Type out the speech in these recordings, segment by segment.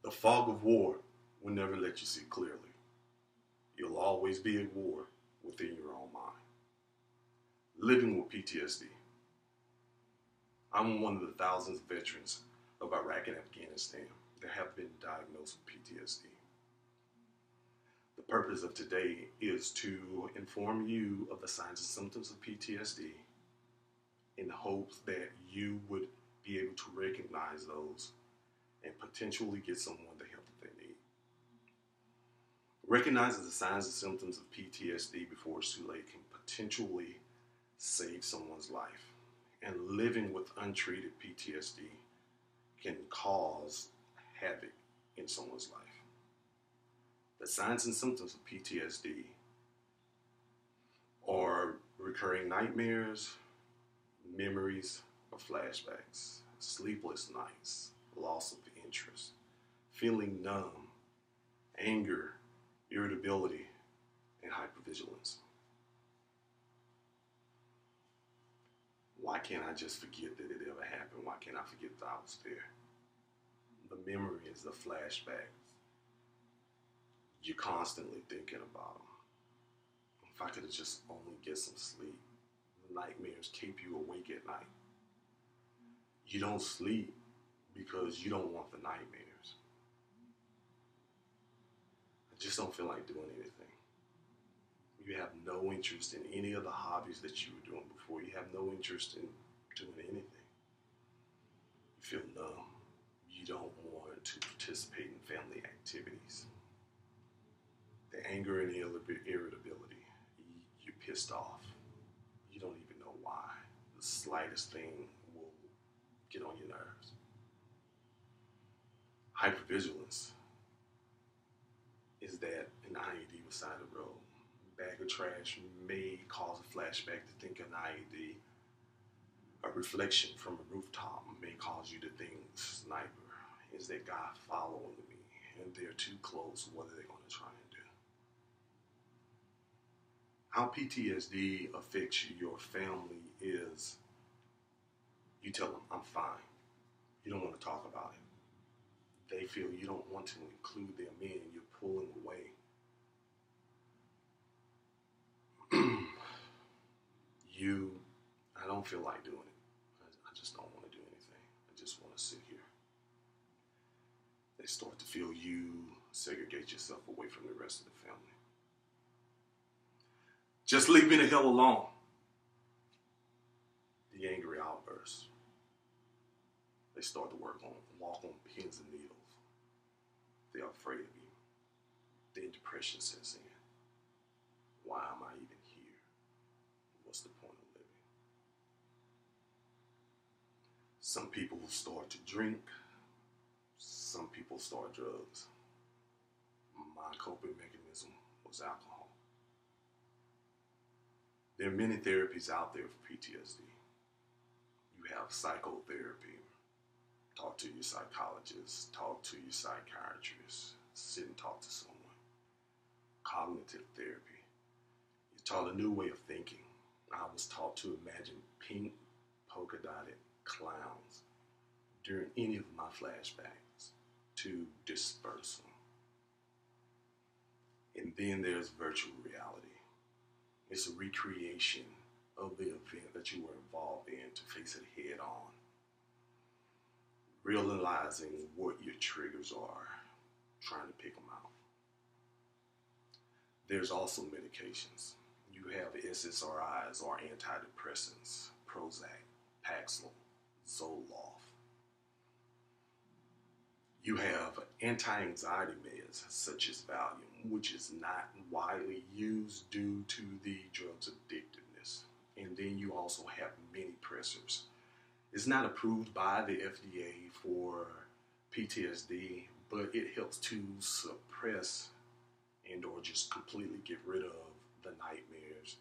The fog of war will never let you see clearly. You'll always be at war within your own mind. Living with PTSD. I'm one of the thousands of veterans of Iraq and Afghanistan that have been diagnosed with PTSD. The purpose of today is to inform you of the signs and symptoms of PTSD in the hopes that you would be able to recognize those and potentially get someone the help that they need. Recognizing the signs and symptoms of PTSD before it's too late can potentially save someone's life. And living with untreated PTSD can cause havoc in someone's life. The signs and symptoms of PTSD are recurring nightmares, memories of flashbacks, sleepless nights, loss of interest, feeling numb, anger, irritability, and hypervigilance. Why can't I just forget that it ever happened? Why can't I forget that I was there? The memories, the flashbacks, you're constantly thinking about them. If I could have just only get some sleep. The nightmares keep you awake at night. You don't sleep because you don't want the nightmares. I just don't feel like doing anything. You have no interest in any of the hobbies that you were doing before. You have no interest in doing anything. You feel numb. You don't want to participate in family activities. The anger and the irritability. You're pissed off. You don't even know why. The slightest thing will get on your nerves. Hypervigilance is that an IED beside the road. A bag of trash may cause a flashback to think an IED. A reflection from a rooftop may cause you to think, sniper, is that guy following me? And they're too close, what are they going to try and do? How PTSD affects your family is you tell them, I'm fine. You don't want to talk about it. They feel you don't want to include them in, you're pulling away. I don't feel like doing it. I just don't want to do anything. I just want to sit here. They start to feel you segregate yourself away from the rest of the family. Just leave me the hell alone. The angry outbursts. They start to walk on pins and needles. They are afraid of you. Then depression sets in. Why am I even here? What's the point of living? Some people start to drink. Some people start drugs. My coping mechanism was alcohol. There are many therapies out there for PTSD. You have psychotherapy. Talk to your psychologist. Talk to your psychiatrist. Sit and talk to someone. Cognitive therapy. You're taught a new way of thinking. I was taught to imagine pink polka dotted clowns during any of my flashbacks to disperse them. And then there's virtual reality. It's a recreation of the event that you were involved in to face it head on. Realizing what your triggers are, trying to pick them out. There's also medications. You have SSRIs or antidepressants, Prozac, Paxil, Zoloft. You have anti-anxiety meds such as Valium, which is not widely used due to the drug's addictiveness. And then you also have mini pressors. It's not approved by the FDA for PTSD, but it helps to suppress and or just completely get rid of the nightmares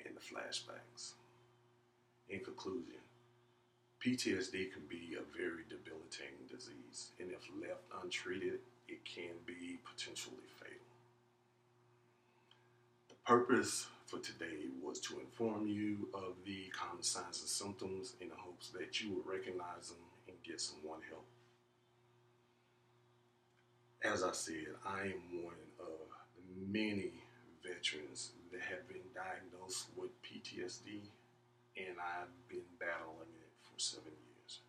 and the flashbacks. In conclusion, PTSD can be a very debilitating disease, and if left untreated, it can be potentially fatal. The purpose for today was to inform you of the common signs and symptoms in the hopes that you will recognize them and get someone help. as I said, I am one of many veterans that have been diagnosed with PTSD, and I've been battling it for 7 years.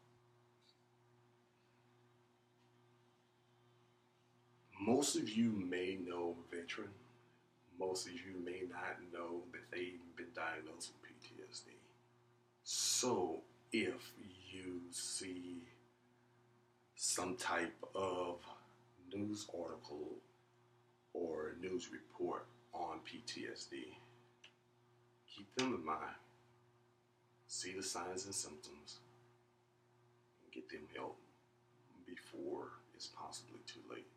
Most of you may know veteran. Most of you may not know that they've been diagnosed with PTSD. So if you see some type of news article or news report on PTSD, keep them in mind. See the signs and symptoms and get them help before it's possibly too late.